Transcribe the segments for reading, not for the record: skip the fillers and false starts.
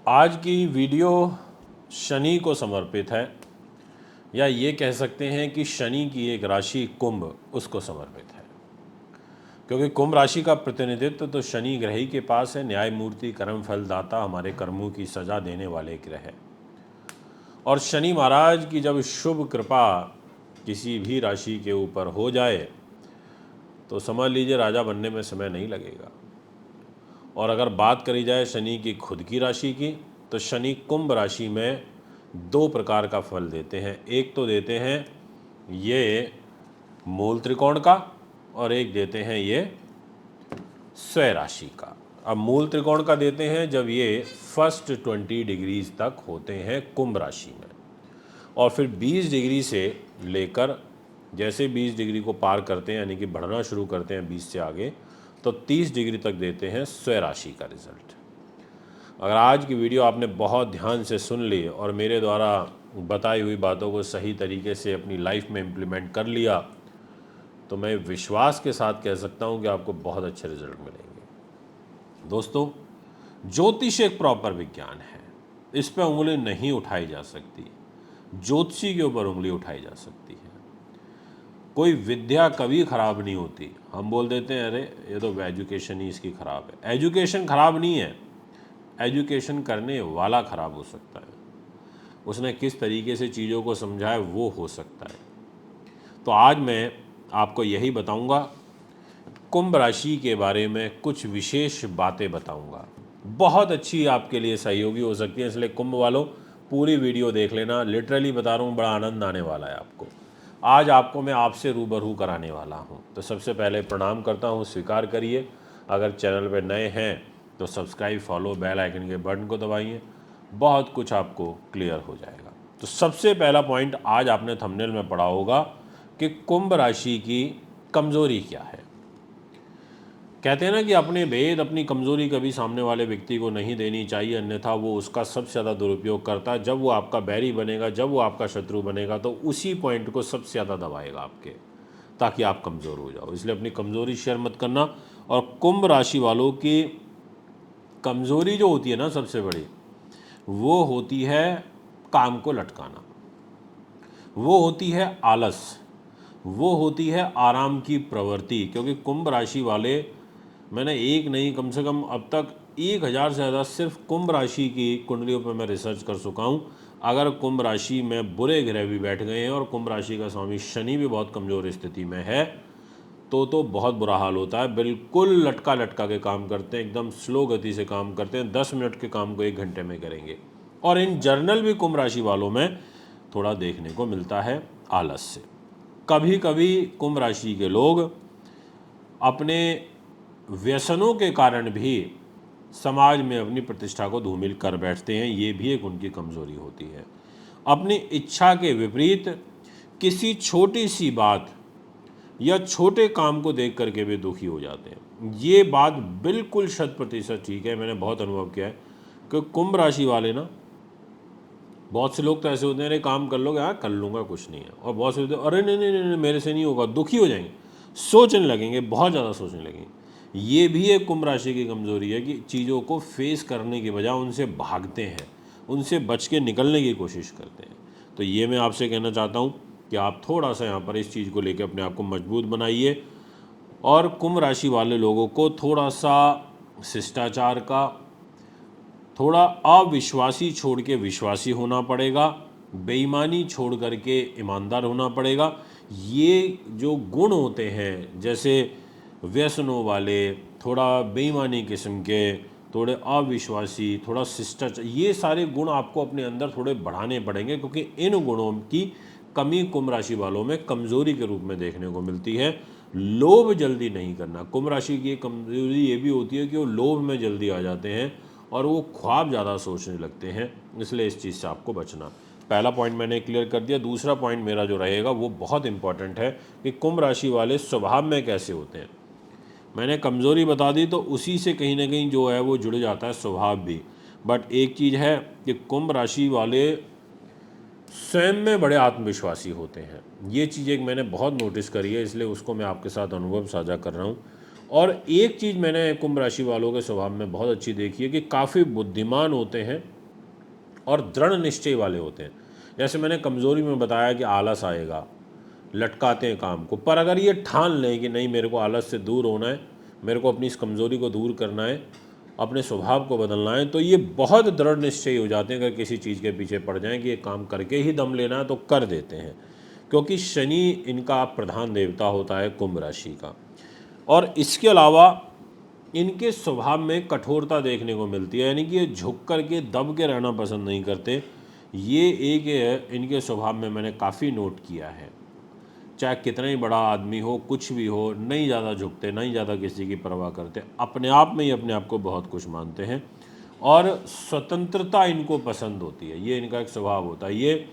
आज की वीडियो शनि को समर्पित है, या ये कह सकते हैं कि शनि की एक राशि कुंभ उसको समर्पित है, क्योंकि कुंभ राशि का प्रतिनिधित्व तो शनि ग्रह ही के पास है। न्यायमूर्ति, कर्म फलदाता, हमारे कर्मों की सजा देने वाले ग्रह है। और शनि महाराज की जब शुभ कृपा किसी भी राशि के ऊपर हो जाए तो समझ लीजिए राजा बनने में समय नहीं लगेगा। और अगर बात करी जाए शनि की खुद की राशि की, तो शनि कुंभ राशि में दो प्रकार का फल देते हैं। एक तो देते हैं ये मूल त्रिकोण का, और एक देते हैं ये स्वय राशि का। अब मूल त्रिकोण का देते हैं जब ये फर्स्ट 20 डिग्रीज तक होते हैं कुंभ राशि में, और फिर 20 डिग्री से लेकर जैसे 20 डिग्री को पार करते हैं, यानी कि बढ़ना शुरू करते हैं 20 से आगे, तो 30 डिग्री तक देते हैं स्वय राशि का रिजल्ट। अगर आज की वीडियो आपने बहुत ध्यान से सुन ली और मेरे द्वारा बताई हुई बातों को सही तरीके से अपनी लाइफ में इम्प्लीमेंट कर लिया, तो मैं विश्वास के साथ कह सकता हूं कि आपको बहुत अच्छे रिजल्ट मिलेंगे। दोस्तों, ज्योतिष एक प्रॉपर विज्ञान है, इस पर उंगली नहीं उठाई जा सकती। ज्योतिषी के ऊपर उंगली उठाई जा सकती है। कोई विद्या कभी खराब नहीं होती। हम बोल देते हैं अरे ये तो एजुकेशन ही इसकी खराब है। एजुकेशन खराब नहीं है, एजुकेशन करने वाला खराब हो सकता है। उसने किस तरीके से चीज़ों को समझा है वो हो सकता है। तो आज मैं आपको यही बताऊंगा, कुंभ राशि के बारे में कुछ विशेष बातें बताऊंगा, बहुत अच्छी आपके लिए सहयोगी हो सकती है। इसलिए कुंभ वालों पूरी वीडियो देख लेना। लिटरली बता रहा हूँ, बड़ा आनंद आने वाला है आपको। आज आपको मैं आपसे रूबरू कराने वाला हूँ। तो सबसे पहले प्रणाम करता हूँ, स्वीकार करिए। अगर चैनल पर नए हैं तो सब्सक्राइब, फॉलो, बेल आइकन के बटन को दबाइए, बहुत कुछ आपको क्लियर हो जाएगा। तो सबसे पहला पॉइंट आज आपने थंबनेल में पढ़ा होगा कि कुंभ राशि की कमजोरी क्या है। कहते हैं ना कि अपने भेद, अपनी कमजोरी कभी सामने वाले व्यक्ति को नहीं देनी चाहिए, अन्यथा वो उसका सबसे ज़्यादा दुरुपयोग करता है। जब वो आपका बैरी बनेगा, जब वो आपका शत्रु बनेगा, तो उसी पॉइंट को सबसे ज़्यादा दबाएगा आपके, ताकि आप कमज़ोर हो जाओ। इसलिए अपनी कमज़ोरी शेयर मत करना। और कुंभ राशि वालों की कमज़ोरी जो होती है ना सबसे बड़ी, वो होती है काम को लटकाना, वो होती है आलस, वो होती है आराम की प्रवृत्ति। क्योंकि कुंभ राशि वाले, मैंने एक नहीं कम से कम अब तक 1000 से ज़्यादा सिर्फ कुंभ राशि की कुंडलियों पर मैं रिसर्च कर चुका हूँ। अगर कुंभ राशि में बुरे ग्रह भी बैठ गए हैं और कुंभ राशि का स्वामी शनि भी बहुत कमज़ोर स्थिति में है, तो बहुत बुरा हाल होता है। बिल्कुल लटका लटका के काम करते हैं, एकदम स्लो गति से काम करते हैं। 10 मिनट के काम को 1 घंटे में करेंगे। और इन जर्नल भी कुंभ राशि वालों में थोड़ा देखने को मिलता है आलस से। कभी कभी कुंभ राशि के लोग अपने व्यसनों के कारण भी समाज में अपनी प्रतिष्ठा को धूमिल कर बैठते हैं। ये भी एक उनकी कमजोरी होती है। अपनी इच्छा के विपरीत किसी छोटी सी बात या छोटे काम को देख करके भी दुखी हो जाते हैं। ये बात बिल्कुल 100% ठीक है। मैंने बहुत अनुभव किया है कि कुंभ राशि वाले ना, बहुत से लोग तो ऐसे होते हैं, अरे काम कर लोगे, हाँ कर लूँगा, कुछ नहीं है। और बहुत से होते हैं, अरे नहीं नहीं नहीं मेरे से नहीं होगा, दुखी हो जाएंगे, सोचने लगेंगे, बहुत ज़्यादा सोचने लगेंगे। ये भी एक कुंभ राशि की कमज़ोरी है कि चीज़ों को फेस करने के बजाय उनसे भागते हैं, उनसे बच के निकलने की कोशिश करते हैं। तो ये मैं आपसे कहना चाहता हूँ कि आप थोड़ा सा यहाँ पर इस चीज़ को लेकर अपने आप को मजबूत बनाइए। और कुंभ राशि वाले लोगों को थोड़ा सा शिष्टाचार का, थोड़ा अविश्वासी छोड़ के विश्वासी होना पड़ेगा, बेईमानी छोड़ करके ईमानदार होना पड़ेगा। ये जो गुण होते हैं, जैसे व्यसनों वाले, थोड़ा बेईमानी किस्म के, थोड़े अविश्वासी, थोड़ा शिष्टाचार, ये सारे गुण आपको अपने अंदर थोड़े बढ़ाने पड़ेंगे, क्योंकि इन गुणों की कमी कुंभ राशि वालों में कमज़ोरी के रूप में देखने को मिलती है। लोभ जल्दी नहीं करना। कुंभ राशि की कमज़ोरी ये भी होती है कि वो लोभ में जल्दी आ जाते हैं और वो ख्वाब ज़्यादा सोचने लगते हैं। इसलिए इस चीज़ से आपको बचना। पहला पॉइंट मैंने क्लियर कर दिया। दूसरा पॉइंट मेरा जो रहेगा वो बहुत इंपॉर्टेंट है कि कुंभ राशि वाले स्वभाव में कैसे होते हैं। मैंने कमज़ोरी बता दी, तो उसी से कहीं ना कहीं जो है वो जुड़ जाता है स्वभाव भी। बट एक चीज़ है कि कुंभ राशि वाले स्वयं में बड़े आत्मविश्वासी होते हैं। ये चीज़ एक मैंने बहुत नोटिस करी है, इसलिए उसको मैं आपके साथ अनुभव साझा कर रहा हूँ। और एक चीज़ मैंने कुंभ राशि वालों के स्वभाव में बहुत अच्छी देखी है कि काफ़ी बुद्धिमान होते हैं और दृढ़ निश्चय वाले होते हैं। जैसे मैंने कमज़ोरी में बताया कि आलस आएगा, लटकाते हैं काम को, पर अगर ये ठान लें कि नहीं मेरे को आलस से दूर होना है, मेरे को अपनी इस कमज़ोरी को दूर करना है, अपने स्वभाव को बदलना है, तो ये बहुत दृढ़ निश्चय हो जाते हैं। अगर किसी चीज़ के पीछे पड़ जाएं कि ये काम करके ही दम लेना है तो कर देते हैं, क्योंकि शनि इनका प्रधान देवता होता है कुंभ राशि का। और इसके अलावा इनके स्वभाव में कठोरता देखने को मिलती है, यानी कि ये झुक कर के दब के रहना पसंद नहीं करते। ये एक इनके स्वभाव में मैंने काफ़ी नोट किया है। चाहे कितना ही बड़ा आदमी हो, कुछ भी हो, नहीं ज़्यादा झुकते, नहीं ज़्यादा किसी की परवाह करते, अपने आप में ही अपने आप को बहुत कुछ मानते हैं और स्वतंत्रता इनको पसंद होती है। ये इनका एक स्वभाव होता है। ये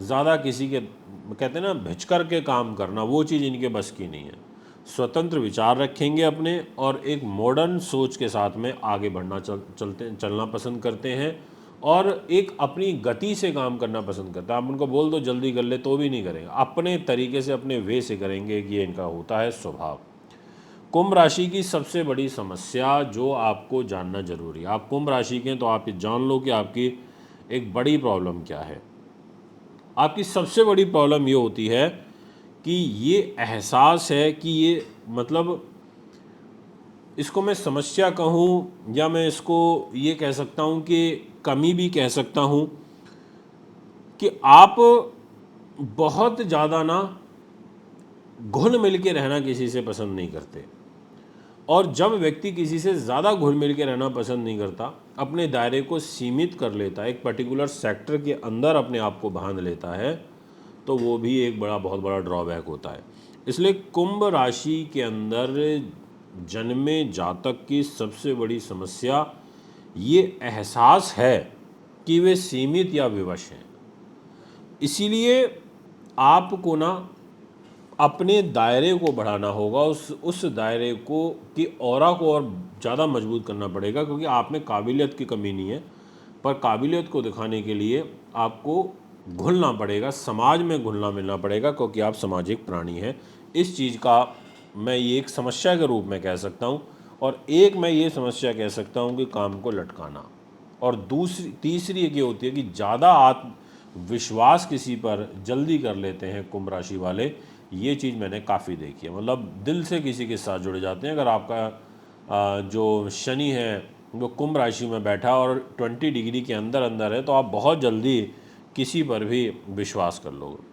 ज़्यादा किसी के, कहते हैं ना, भिच कर के काम करना, वो चीज़ इनके बस की नहीं है। स्वतंत्र विचार रखेंगे अपने और एक मॉडर्न सोच के साथ में आगे बढ़ना चलना पसंद करते हैं और एक अपनी गति से काम करना पसंद करते हैं। आप उनको बोल दो जल्दी कर ले तो भी नहीं करेंगे, अपने तरीके से अपने वे से करेंगे। ये इनका होता है स्वभाव। कुंभ राशि की सबसे बड़ी समस्या जो आपको जानना जरूरी है, आप कुंभ राशि के हैं तो आप ये जान लो कि आपकी एक बड़ी प्रॉब्लम क्या है। आपकी सबसे बड़ी प्रॉब्लम ये होती है कि ये एहसास है कि ये, मतलब इसको मैं समस्या कहूँ या मैं इसको ये कह सकता हूँ कि कमी भी कह सकता हूँ, कि आप बहुत ज़्यादा ना घुल मिल के रहना किसी से पसंद नहीं करते। और जब व्यक्ति किसी से ज़्यादा घुल मिल के रहना पसंद नहीं करता, अपने दायरे को सीमित कर लेता है, एक पर्टिकुलर सेक्टर के अंदर अपने आप को बांध लेता है, तो वो भी एक बहुत बड़ा ड्रॉबैक होता है। इसलिए कुंभ राशि के अंदर जन्मे जातक की सबसे बड़ी समस्या ये एहसास है कि वे सीमित या विवश हैं। इसीलिए आपको ना अपने दायरे को बढ़ाना होगा, उस दायरे को की ऑरा को और ज़्यादा मजबूत करना पड़ेगा, क्योंकि आप में काबिलियत की कमी नहीं है, पर काबिलियत को दिखाने के लिए आपको घुलना पड़ेगा, समाज में घुलना मिलना पड़ेगा, क्योंकि आप सामाजिक प्राणी हैं। इस चीज़ का मैं ये एक समस्या के रूप में कह सकता हूँ। और एक मैं ये समस्या कह सकता हूँ कि काम को लटकाना। और तीसरी एक ये होती है कि ज़्यादा आत्मविश्वास किसी पर जल्दी कर लेते हैं कुंभ राशि वाले। ये चीज़ मैंने काफ़ी देखी है, मतलब दिल से किसी के साथ जुड़ जाते हैं। अगर आपका जो शनि है वो कुंभ राशि में बैठा और 20 डिग्री के अंदर अंदर है, तो आप बहुत जल्दी किसी पर भी विश्वास कर लोगे।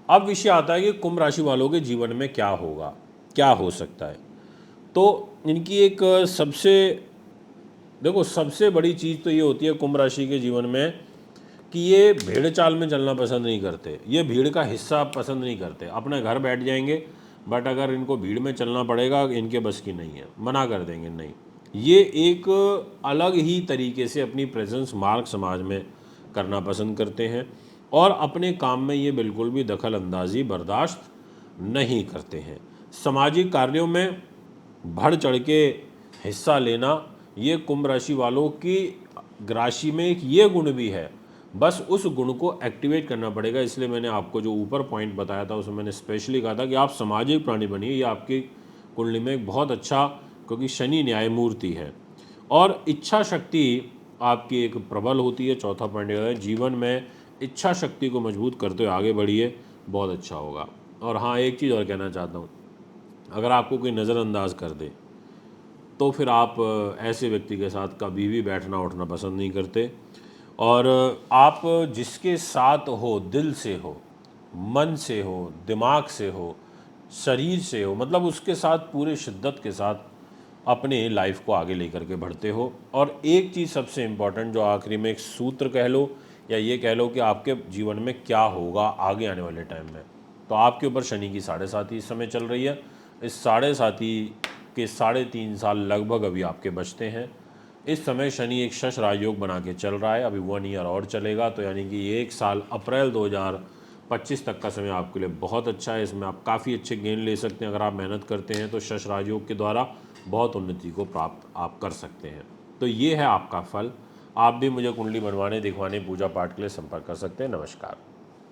अब विषय आता है कि कुंभ राशि वालों के जीवन में क्या होगा, क्या हो सकता है। तो इनकी एक सबसे बड़ी चीज़ तो ये होती है कुंभ राशि के जीवन में कि ये भीड़ चाल में चलना पसंद नहीं करते, ये भीड़ का हिस्सा पसंद नहीं करते। अपने घर बैठ जाएंगे, बट अगर इनको भीड़ में चलना पड़ेगा इनके बस की नहीं है, मना कर देंगे नहीं। ये एक अलग ही तरीके से अपनी प्रेजेंस मार्क समाज में करना पसंद करते हैं और अपने काम में ये बिल्कुल भी दखल अंदाजी बर्दाश्त नहीं करते हैं। सामाजिक कार्यों में बढ़ चढ़ के हिस्सा लेना, ये कुंभ राशि वालों की राशि में एक ये गुण भी है, बस उस गुण को एक्टिवेट करना पड़ेगा। इसलिए मैंने आपको जो ऊपर पॉइंट बताया था उसमें मैंने स्पेशली कहा था कि आप सामाजिक प्राणी बनिए। ये आपकी कुंडली में एक बहुत अच्छा, क्योंकि शनि न्यायमूर्ति है और इच्छा शक्ति आपकी एक प्रबल होती है। चौथा पॉइंट है जीवन में इच्छा शक्ति को मजबूत करते हुए आगे बढ़िए, बहुत अच्छा होगा। और हाँ, एक चीज़ और कहना चाहता हूँ, अगर आपको कोई नज़रअंदाज कर दे तो फिर आप ऐसे व्यक्ति के साथ कभी भी बैठना उठना पसंद नहीं करते। और आप जिसके साथ हो, दिल से हो, मन से हो, दिमाग से हो, शरीर से हो, मतलब उसके साथ पूरे शिद्दत के साथ अपने लाइफ को आगे लेकर के बढ़ते हो। और एक चीज़ सबसे इम्पॉर्टेंट, जो आखिरी में एक सूत्र कह लो या ये कह लो कि आपके जीवन में क्या होगा आगे आने वाले टाइम में, तो आपके ऊपर शनि की 7.5 इस समय चल रही है। इस 7.5 के 3.5 साल लगभग अभी आपके बचते हैं। इस समय शनि एक शश राजयोग बना के चल रहा है, अभी 1 ईयर और चलेगा, तो यानी कि 1 साल अप्रैल 2025 तक का समय आपके लिए बहुत अच्छा है। इसमें आप काफ़ी अच्छे गेन ले सकते हैं। अगर आप मेहनत करते हैं तो शश राजयोग के द्वारा बहुत उन्नति को प्राप्त आप कर सकते हैं। तो ये है आपका फल। आप भी मुझे कुंडली बनवाने, दिखवाने, पूजा पाठ के लिए संपर्क कर सकते हैं। नमस्कार।